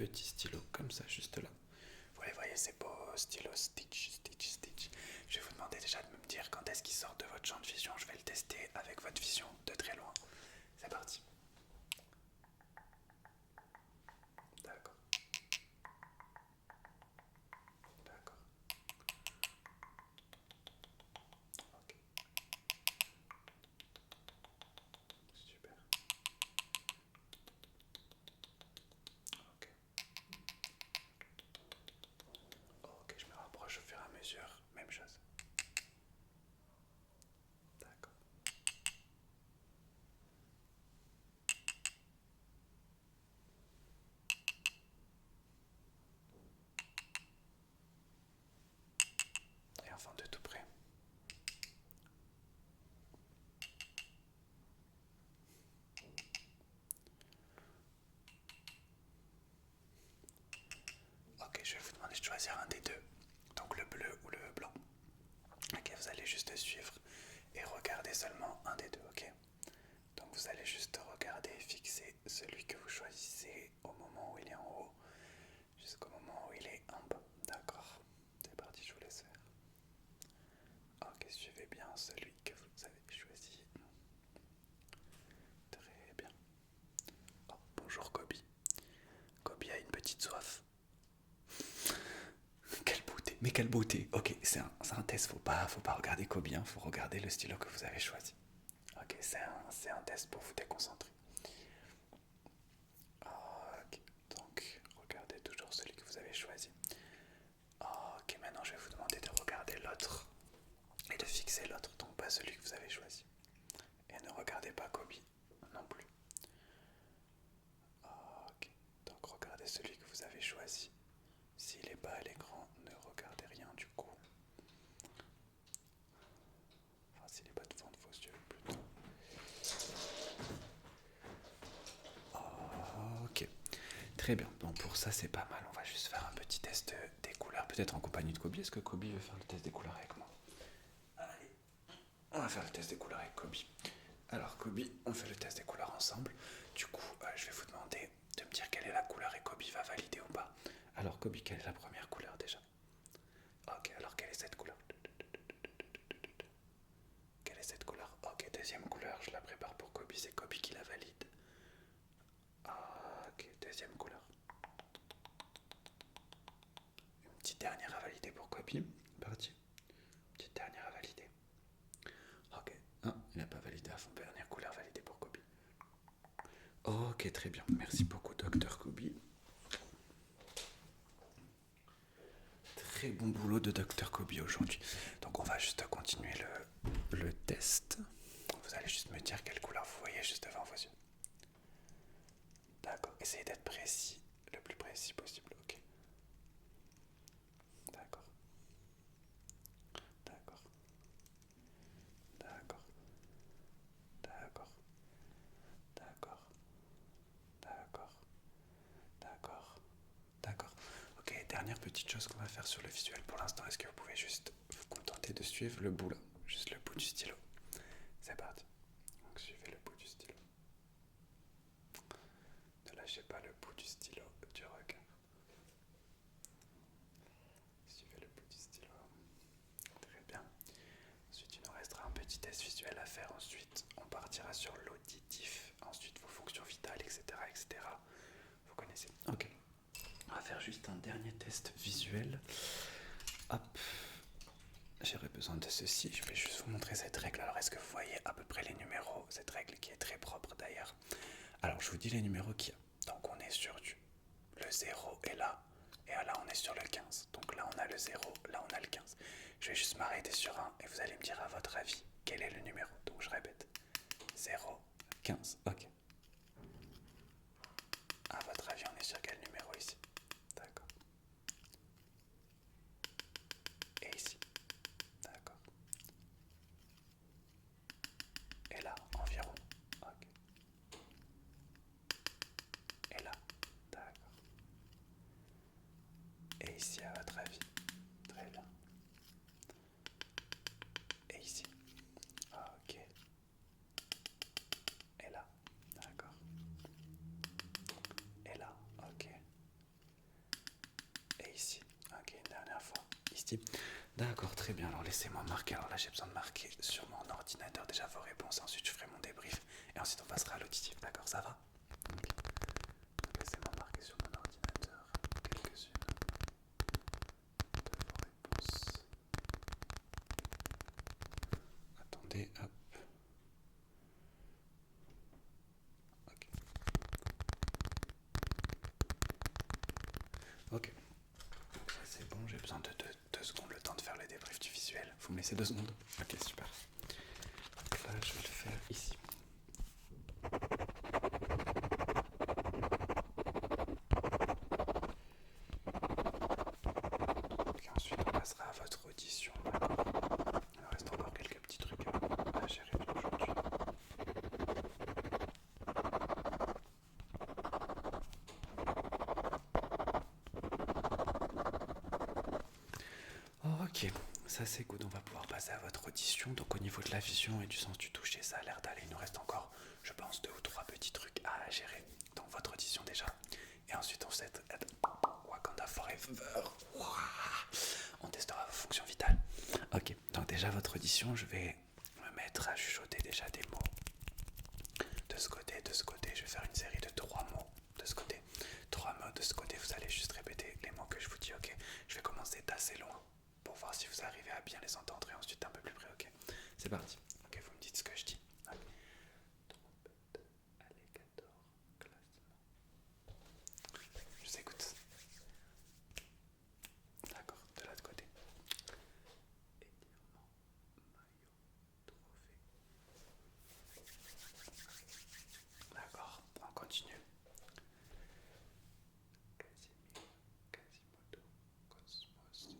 petits stylos, comme ça, juste là. Vous les voyez, ces beaux stylos Stitch, Stitch, Stitch. Je vais vous demander déjà de me dire quand est-ce qu'ils sortent de votre champ de vision. Je vais le tester avec votre vision de très loin. C'est parti. D'accord. D'accord. Ok. Super. Ok. Ok, je me rapproche au fur et à mesure. Même chose. D'accord. Et enfin de tout près. Ok, je vais vous demander de choisir un des deux. Donc le bleu ou le blanc. Ok, vous allez juste suivre et regarder seulement un des deux, ok? Donc vous allez juste regarder et fixer celui que vous choisissez au moment où il est en haut jusqu'au moment où il est en bas. D'accord? C'est parti, je vous laisse faire. Ok, suivez bien celui que vous avez choisi. Très bien. Oh, bonjour Kobe. Kobe a une petite soif. Quelle beauté, mais quelle beauté. Ok, c'est un test, faut pas regarder Kobe, hein, faut regarder le stylo que vous avez choisi. Ok, c'est un test pour vous déconcentrer. Ok, donc regardez toujours celui que vous avez choisi. Ok, maintenant je vais vous demander de regarder l'autre et de fixer l'autre, donc pas celui que vous avez choisi. Et ne regardez pas Kobe non plus. Ok, donc regardez celui que vous avez choisi. S'il est pas à l'écran, ne regardez rien du coup. Enfin, s'il est pas devant de vos yeux plutôt. Ok, très bien. Donc pour ça c'est pas mal. On va juste faire un petit test des couleurs, peut-être en compagnie de Kobe. Est-ce que Kobe veut faire le test des couleurs avec moi? Allez, on va faire le test des couleurs avec Kobe. Alors Kobe, on fait le test des couleurs ensemble. Du coup, je vais vous demander de me dire quelle est la couleur et Kobe va valider ou pas. Alors Kobe, quelle est la première couleur déjà? Ok, alors quelle est cette couleur? Quelle est cette couleur? Ok, deuxième couleur, je la prépare pour Kobe, c'est Kobe qui la valide. Ok, deuxième couleur. Une petite dernière à valider pour Kobe. Parti. Petite dernière à valider. Ok. Ah, il n'a pas validé à fond. Dernière couleur validée pour Kobe. Ok, très bien. Merci beaucoup, Docteur Kobe. Très bon boulot de Docteur Kobe aujourd'hui. Donc on va juste continuer le test. Vous allez juste me dire quelle couleur vous voyez juste devant vos yeux. D'accord. Essayez d'être précis, le plus précis possible. Ok. D'accord. D'accord. D'accord. D'accord. D'accord. D'accord. D'accord. D'accord. Ok, dernière petite chose qu'on va faire sur le visuel pour l'instant. Est-ce que vous pouvez juste vous contenter de suivre le bout là? Juste le bout du stylo. C'est parti. Donc suivez le bout du stylo. Ne lâchez pas le bout du stylo du regard. Suivez le bout du stylo. Très bien. Ensuite, il nous restera un petit test visuel à faire. Ensuite, on partira sur l'auditif. Ensuite, vos fonctions vitales, etc., etc. Vous connaissez. Ok. On va faire juste un dernier test visuel. Hop. J'aurais besoin de ceci. Je vais juste vous montrer cette règle. Alors, est-ce que vous voyez à peu près les numéros? Cette règle qui est très propre d'ailleurs. Alors, je vous dis les numéros qu'il y a. Donc, on est sur le 0 est là. Et là, on est sur le 15. Donc là, on a le 0. Là, on a le 15. Je vais juste m'arrêter sur un et vous allez me dire à votre avis quel est le numéro. Donc, je répète. 0, 15. Ok. À votre avis, on est sur quel numéro ici? D'accord. Et ici? D'accord. Et là, environ? Ok. Et là? D'accord. Et ici, à votre avis? Très bien. Et ici? Ok. Et là? D'accord. Et là? Ok. l'auditif. D'accord, très bien. Alors laissez-moi marquer. Alors là, j'ai besoin de marquer sur mon ordinateur déjà vos réponses. Ensuite, je ferai mon débrief. Et ensuite, on passera à l'auditif. D'accord, ça va? Ok. Donc, laissez-moi marquer sur mon ordinateur quelques-unes de vos réponses. Attendez, hop. Ok. Ok. Donc ça c'est bon, j'ai besoin de 2 secondes, le temps de faire le débrief du visuel. Vous me laissez 2 secondes? Ok, super. Donc là, je vais le faire ici. Et ensuite, on passera à votre audition. D'accord. Il me reste encore quelques petits trucs à gérer aujourd'hui. Ok, ça c'est good, on va pouvoir passer à votre audition. Donc au niveau de la vision et du sens du toucher, ça a l'air d'aller. Il nous reste encore, je pense, 2 ou 3 petits trucs à gérer. Donc votre audition déjà. Et ensuite on s'aide Wakanda Forever. On testera vos fonctions vitales. Ok, donc déjà votre audition, je vais me mettre à chuchoter déjà des mots. De ce côté, je vais faire une série de 3 mots. De ce côté, 3 mots de ce côté, vous allez juste répéter les mots que je vous dis, ok? Je vais commencer d'assez loin pour voir si vous arrivez à bien les entendre et ensuite un peu plus près, ok? C'est parti. Ok, vous me dites ce que je dis. Okay. Trompette, alligator, classement. Je vous écoute. D'accord, de l'autre côté. Étirement, maillot, trophée. D'accord, on continue. Casimir, Quasimodo, Cosmos.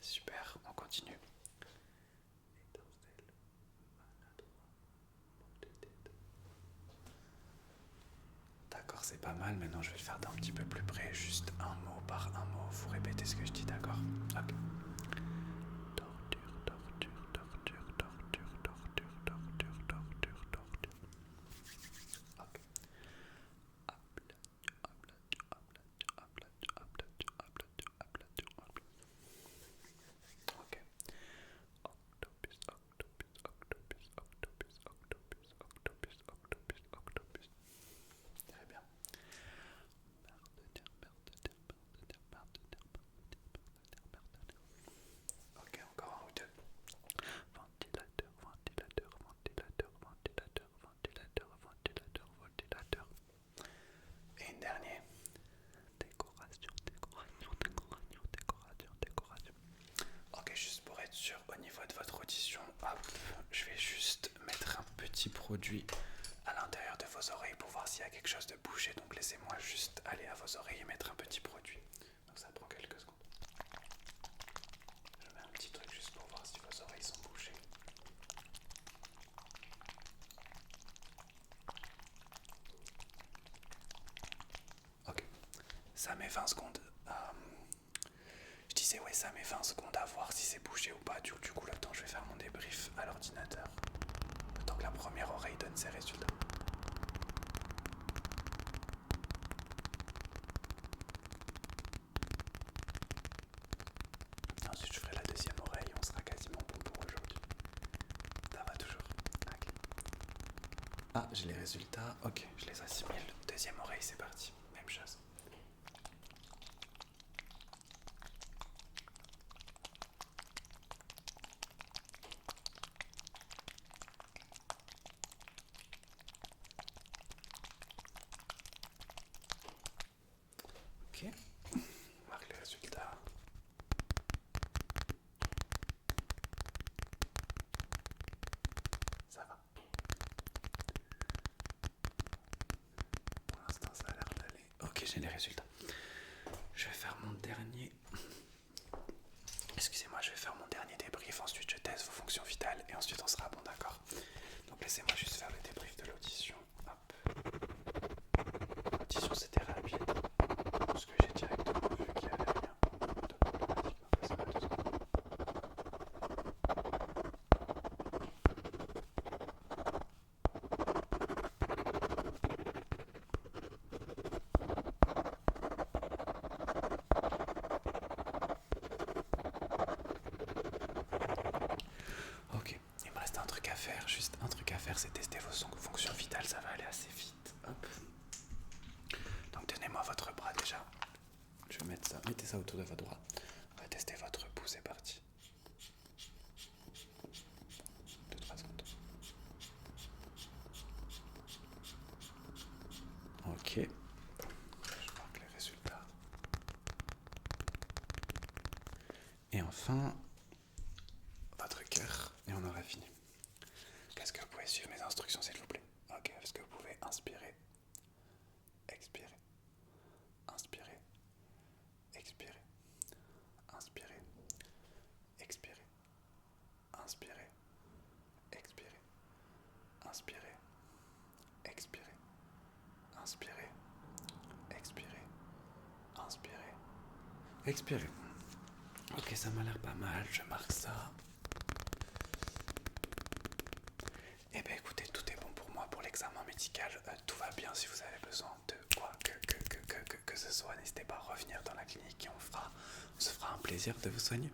Super, on continue. Étincelle, maladroit, mot de tête. D'accord, c'est pas mal. Maintenant, je vais le faire d'un petit peu plus près. Juste un mot par un mot. Vous répétez ce que je dis, d'accord? Ok. Torture, torture, torture, torture, torture, torture, torture, torture. Ok. Ok. Octopus, octopus, octopus, octopus, octopus, octopus, octopus, octopus. Très bien. Ok, encore un ou deux. Ventilateur, ventilateur, ventilateur, ventilateur, ventilateur, ventilateur, ventilateur. Et une dernière. Décoration, décoration, décoration, décoration, décoration. Ok, juste pour être sûr, au niveau de votre audition, hop, je vais juste mettre un petit produit à l'intérieur de vos oreilles pour voir s'il y a quelque chose de bougé. Donc laissez-moi juste aller à vos oreilles et mettre un petit produit. Donc ça prend quelques secondes. Je mets un petit truc juste pour voir si vos oreilles sont bougées. Ok, ça met 20 secondes. Je disais ouais, ça met 20 secondes à voir si c'est bougé ou pas. Du coup, le temps je vais faire mon débrief à l'ordinateur. Le temps que la première oreille donne ses résultats. Ensuite, je ferai la deuxième oreille et on sera quasiment bon pour aujourd'hui. Ça va toujours? Okay. Ah, j'ai les résultats. Ok, je les assimile. Deuxième oreille, c'est parti. Même chose. Ok. On marque les résultats. Ça va. Pour l'instant, ça a l'air d'aller. Ok, j'ai les résultats. Je vais faire mon dernier. Excusez-moi, je vais faire mon dernier débrief. Ensuite, je teste vos fonctions vitales et ensuite on sera bon, d'accord? Donc, laissez-moi juste faire le débrief de l'audition. Hop. L'audition, c'était rapide. Ce que j'ai directement vu qu'il n'y avait rien de problématique. Donc, laissez-moi 2 secondes. je vais mettre ça. Mettez ça autour de votre bras. On va tester votre pouls, c'est parti. 2-3 secondes. Ok. Je marque les résultats. Et enfin, votre cœur. Et on aura fini. Est-ce que vous pouvez suivre mes instructions, s'il vous plaît? Ok, est-ce que vous pouvez inspirer, expirer, inspirer, expirer, inspirer, expirer, inspirer, expirer, inspirer, expirer, inspirer, expirer, inspirer, expirer. Ok, ça m'a l'air pas mal, je marque ça. Eh bien écoutez, tout est bon pour moi pour l'examen médical, tout va bien. Si vous avez besoin de quoi que ce soit, n'hésitez pas à revenir dans la clinique et on se fera un plaisir de vous soigner.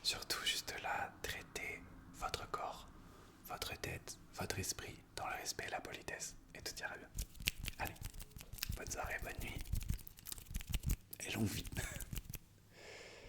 Surtout juste là, traitez votre corps, votre tête, votre esprit dans le respect et la politesse et tout ira bien. Allez, bonne soirée, bonne nuit et longue vie.